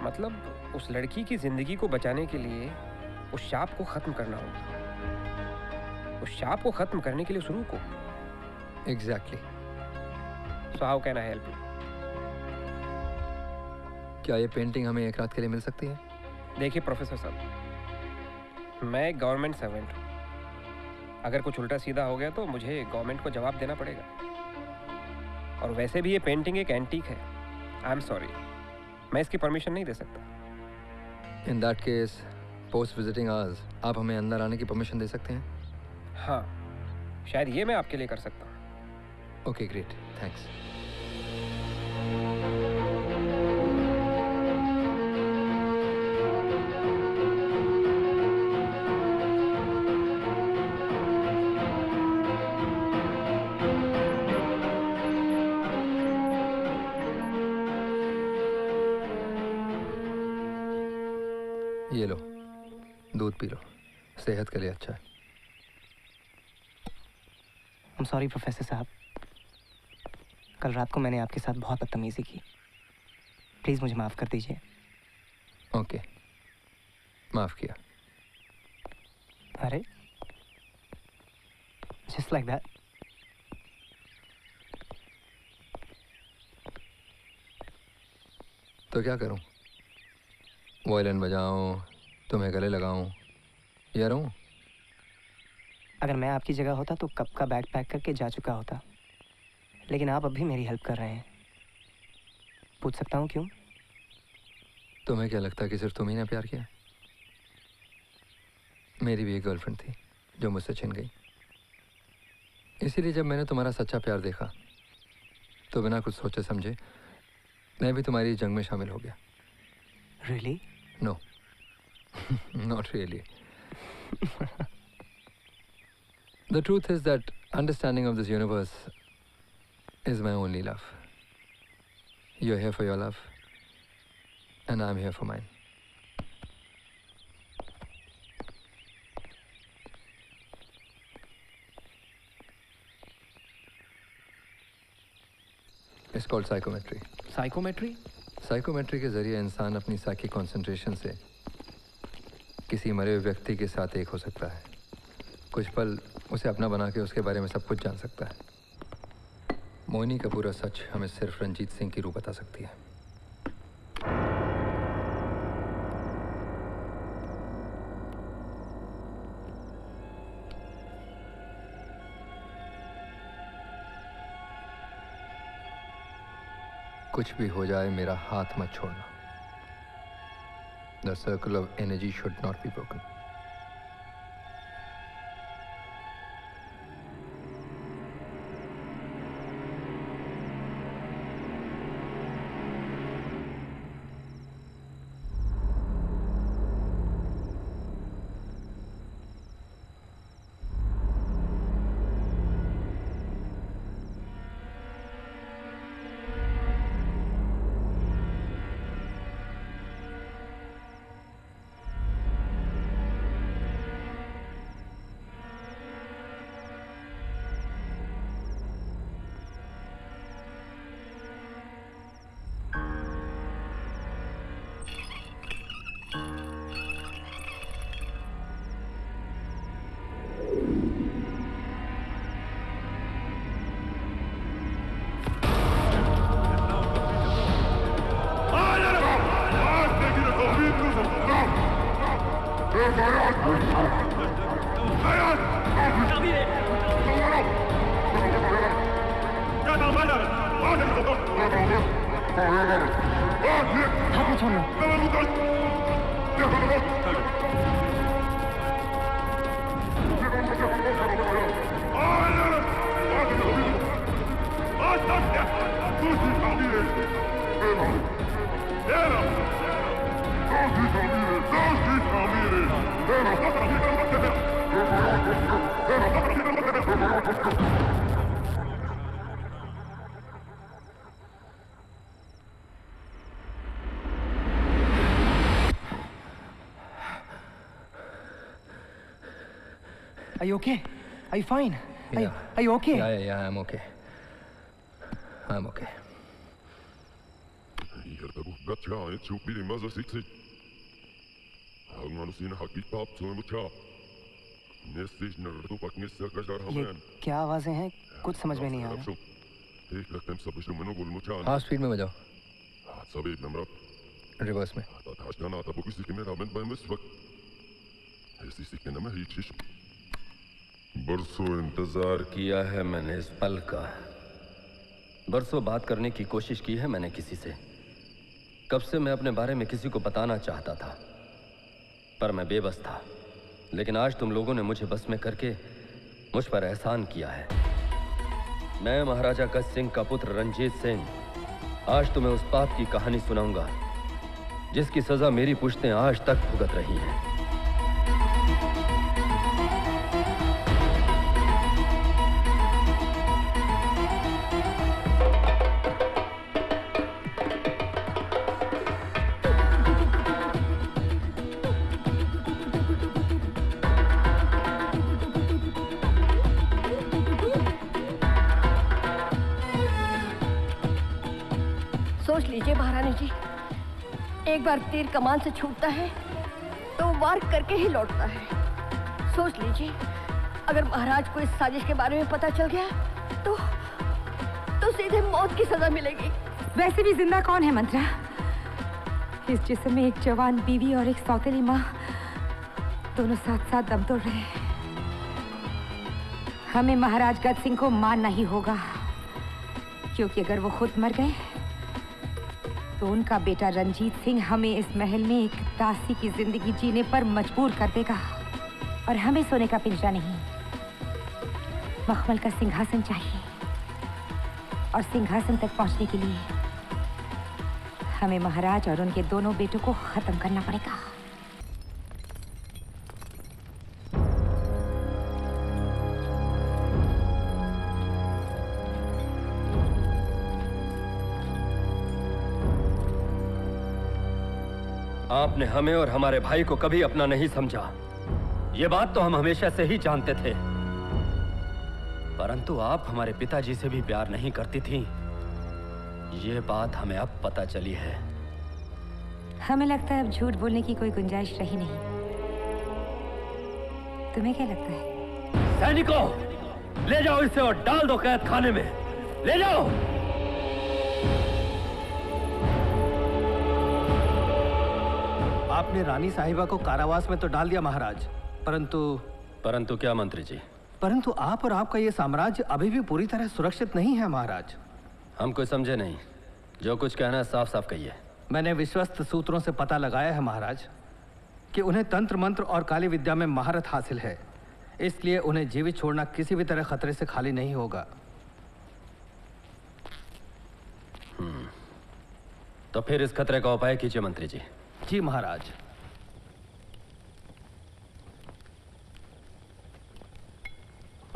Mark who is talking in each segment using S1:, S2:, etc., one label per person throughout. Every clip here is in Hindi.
S1: मतलब उस लड़की की जिंदगी को बचाने के लिए उस शाप को खत्म करना होगा। उस शाप को खत्म करने के लिए उस रूह को।
S2: Exactly.
S1: So how can I help you?
S2: क्या ये पेंटिंग हमें एक रात के लिए मिल सकती है?
S1: देखिए प्रोफेसर साहब, मैं एक गवर्नमेंट सर्वेंट हूँ। अगर कुछ उल्टा सीधा हो गया तो मुझे गवर्नमेंट को जवाब देना पड़ेगा। और वैसे भी ये पेंटिंग एक एंटीक है। आई एम सॉरी, मैं इसकी परमिशन नहीं दे सकता।
S2: In that case post visiting hours आप हमें अंदर आने की परमिशन दे सकते हैं?
S1: हाँ, शायद ये मैं आपके लिए कर सकता हूँ।
S2: Okay great, thanks. ये लो, दूध पी लो, सेहत के लिए अच्छा है।
S3: I'm sorry प्रोफेसर साहब, कल रात को मैंने आपके साथ बहुत बदतमीजी की। प्लीज मुझे माफ कर दीजिए।
S2: ओके, माफ किया।
S3: अरे just like that?
S2: तो क्या करूं? वायलिन बजाऊं, तुम्हें गले लगाऊं या रहूं?
S3: अगर मैं आपकी जगह होता तो कब का बैग पैक करके जा चुका होता, लेकिन आप अब भी मेरी हेल्प कर रहे हैं। पूछ सकता हूँ क्यों?
S2: तुम्हें क्या लगता है कि सिर्फ तुम ही ने प्यार किया? मेरी भी एक गर्लफ्रेंड थी जो मुझसे छिन गई। इसीलिए जब मैंने तुम्हारा सच्चा प्यार देखा तो बिना कुछ सोचे समझे मैं भी तुम्हारी जंग में शामिल हो गया।
S3: Really?
S2: No, not really. The truth is that understanding of this universe is my only love. You're here for your love, and I'm here for mine. It's called psychometry.
S4: Psychometry?
S2: Psychometry के जरिए इंसान अपनी साइकिक कंसंट्रेशन से किसी मरे हुए व्यक्ति के साथ एक हो सकता है। कुछ पल उसे अपना बना के उसके बारे में सब कुछ जान सकता है। मोहिनी का पूरा सच हमें सिर्फ रंजीत सिंह की रूह बता सकती है। कुछ भी हो जाए मेरा हाथ मत छोड़ना। The circle of energy should not be broken.
S3: Are you okay? Are you fine?
S2: Yeah.
S3: Are you okay?
S2: Yeah, I'm okay. I'm okay.
S4: Gertagu gatcha et chupiri maza siksi. Hangman sin haki pap so mucha. Nestis nertu paknissa kajar
S3: ये
S4: hamen.
S3: क्या आवाजें हैं? कुछ समझ में नहीं आ रहा।
S4: एक लगता है सब कुछ मनो गुल मुचा।
S2: हाँ स्पीड में बजाओ,
S4: सभी नम्र
S2: रिवर्स में।
S4: ताशना आता बुकी सिक्के में रामेन बाय मिस वक्त ऐसी सिक्के न में ही चीज बरसों इंतजार
S5: किया है मैंने इस पल का। बरसों बात करने की कोशिश की है मैंने किसी से। कब से मैं अपने बारे में किसी को बताना चाहता था, पर मैं बेबस था। लेकिन आज तुम लोगों ने मुझे बस में करके मुझ पर एहसान किया है। मैं महाराजा गज सिंह का पुत्र रंजीत सिंह आज तुम्हें उस पाप की कहानी सुनाऊंगा जिसकी सजा मेरी पुश्तें आज तक भुगत रही हैं।
S6: सोच लीजिए महारानी जी, एक बार तीर कमान से छूटता है तो वार करके ही लौटता है। सोच लीजिए अगर महाराज को इस साजिश के बारे में पता चल गया तो सीधे मौत की सजा मिलेगी।
S7: वैसे भी जिंदा कौन है मंत्रा? इस जिस्म में एक जवान बीवी और एक सौतेली माँ दोनों साथ साथ दम तोड़ रहे हैं। हमें महाराज गज सिंह को मारना ही होगा, क्योंकि अगर वो खुद मर गए तो उनका बेटा रंजीत सिंह हमें इस महल में एक दासी की जिंदगी जीने पर मजबूर कर देगा। और हमें सोने का पिंजरा नहीं, मखमल का सिंहासन चाहिए। और सिंहासन तक पहुंचने के लिए हमें महाराज और उनके दोनों बेटों को खत्म करना पड़ेगा।
S5: आपने हमें और हमारे भाई को कभी अपना नहीं समझा, ये बात तो हम हमेशा से ही जानते थे। परंतु आप हमारे पिताजी से भी प्यार नहीं करती थी, ये बात हमें अब पता चली है।
S7: हमें लगता है अब झूठ बोलने की कोई गुंजाइश रही नहीं। तुम्हें क्या लगता है?
S5: सैनिकों, ले जाओ इसे और डाल दो कैद खाने में। ले जाओ।
S8: आपने रानी साहिबा को कारावास में तो डाल दिया महाराज,
S5: परंतु क्या मंत्री जी?
S8: परंतु आप और आपका ये साम्राज्य अभी भी पूरी तरह सुरक्षित नहीं है महाराज।
S5: हम कोई समझे नहीं, जो कुछ कहना है साफ साफ कहिए।
S8: मैंने विश्वस्त सूत्रों से पता लगाया है महाराज कि उन्हें तंत्र मंत्र और काली विद्या में महारत हासिल है, इसलिए उन्हें जीवित छोड़ना किसी भी तरह खतरे से खाली नहीं होगा।
S5: तो फिर इस खतरे का उपाय कीजिए मंत्री जी।
S8: जी महाराज।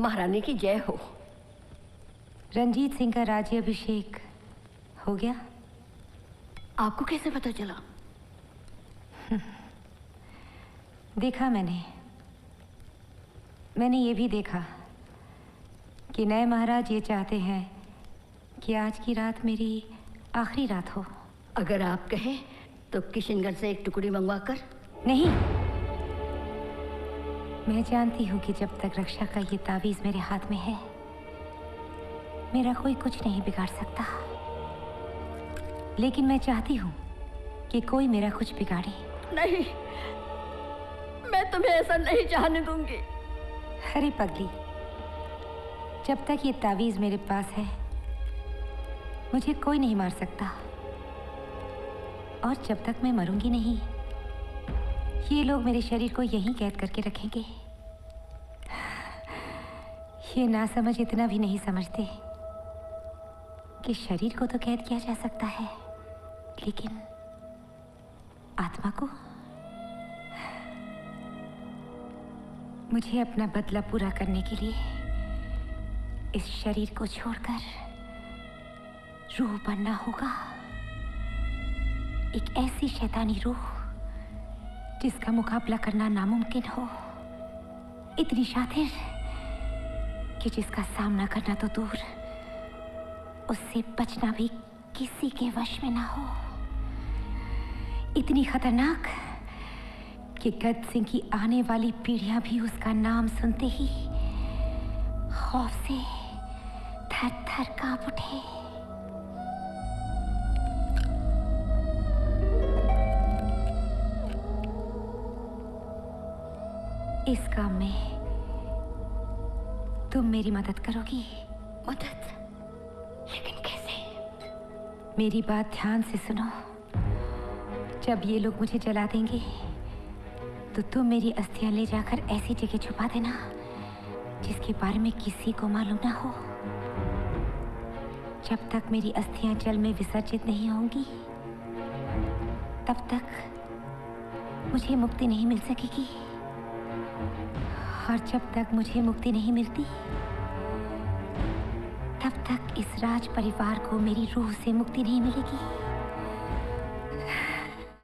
S6: महारानी की जय हो।
S7: रंजीत सिंह का राज्याभिषेक हो गया?
S6: आपको कैसे पता चला?
S7: देखा मैंने ये भी देखा कि नए महाराज ये चाहते हैं कि आज की रात मेरी आखिरी रात हो।
S6: अगर आप कहें तो किशनगढ़ से एक टुकड़ी मंगवाकर।
S7: नहीं, मैं जानती हूँ कि जब तक रक्षा का ये तावीज मेरे हाथ में है, मेरा कोई कुछ नहीं बिगाड़ सकता। लेकिन मैं चाहती हूँ कि कोई मेरा कुछ बिगाड़े।
S6: नहीं, मैं तुम्हें ऐसा नहीं चाहने दूंगी।
S7: अरे पगली, जब तक ये तावीज मेरे पास है, मुझे कोई नहीं मार सकता। और जब तक मैं मरूंगी नहीं, ये लोग मेरे शरीर को यहीं कैद करके रखेंगे। ये नासमझ इतना भी नहीं समझते कि शरीर को तो कैद किया जा सकता है, लेकिन आत्मा को? मुझे अपना बदला पूरा करने के लिए इस शरीर को छोड़कर रूह बनना होगा। एक ऐसी शैतानी रूह जिसका मुकाबला करना नामुमकिन हो, इतनी शातिर कि जिसका सामना करना तो दूर, उससे बचना भी किसी के वश में ना हो। इतनी खतरनाक कि गद सिंह की आने वाली पीढ़ियां भी उसका नाम सुनते ही खौफ से थर थर कांप उठे। इस काम में तुम मेरी मदद करोगी?
S6: मदद? लेकिन कैसे?
S7: मेरी बात ध्यान से सुनो। जब ये लोग मुझे जला देंगे तो तुम मेरी अस्थियां ले जाकर ऐसी जगह छुपा देना जिसके बारे में किसी को मालूम ना हो। जब तक मेरी अस्थियां जल में विसर्जित नहीं होंगी तब तक मुझे मुक्ति नहीं मिल सकेगी, और जब तक मुझे मुक्ति नहीं मिलती तब तक इस राज परिवार को मेरी रूह से मुक्ति नहीं मिलेगी।